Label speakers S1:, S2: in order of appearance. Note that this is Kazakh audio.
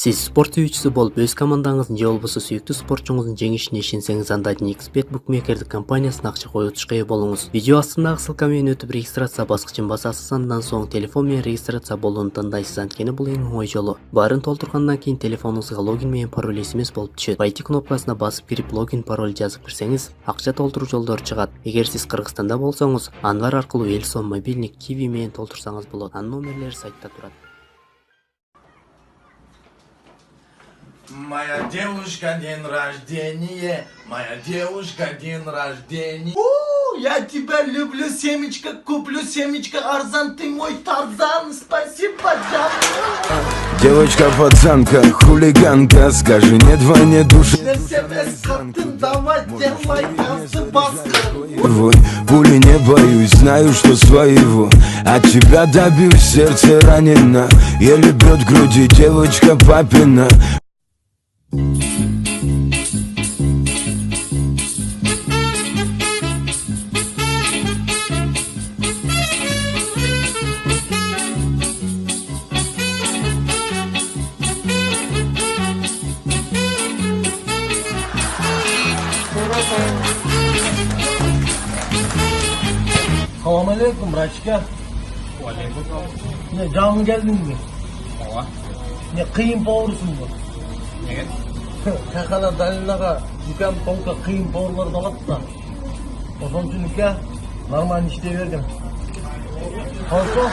S1: Siz sport сүйүүчүсү болуп, өз командаңыздын же болбосо сүйүктүү спортчуңуздун жеңишине ишенсеңиз, анда Nikbet букмекердик компаниясына акча коюутушка ээ болуңуз. Видео астындагы ссылка менен өтүп регистрация баскычын басасыз, андан соң телефон менен регистрация болууну тандайсыз. Анткени бул эң оңой жолу. Баарын толтургандан кийин телефонуңузга логин менен пароль смс болуп түшөт. Войти кнопкасына басып кирип логин пароль жазып кирсеңиз, акча толтуруу жолдору чыгат. Эгер сиз Кыргызстанда болсоңуз, Анвар аркылуу Элсон мобильник Kiwi менен толтурсаңыз болот. Анын номерлери сайтта турат.
S2: Моя девушка день рождения, моя девушка день рождения. Я тебя люблю, семечка, куплю семечка, Арзан, ты мой Тарзан, спасибо, Джан.
S3: Девочка пацанка, хулиганка, скажи нет войне души.
S2: На себя скотын, давай делай кассы
S3: Пули не боюсь, знаю, что своего. От тебя добьюсь, сердце ранено. Еле бьет в груди девочка папина.
S2: Selamünaleyküm Raçka. Ne canlı geldin mi?
S4: Ооба.
S2: Ne kıyım poğursun bu?
S4: Неге?
S2: Kakana dalinaga dükan polka kıyım poğurlar dolat da. O son tünüke normal işte verdim. Olsun.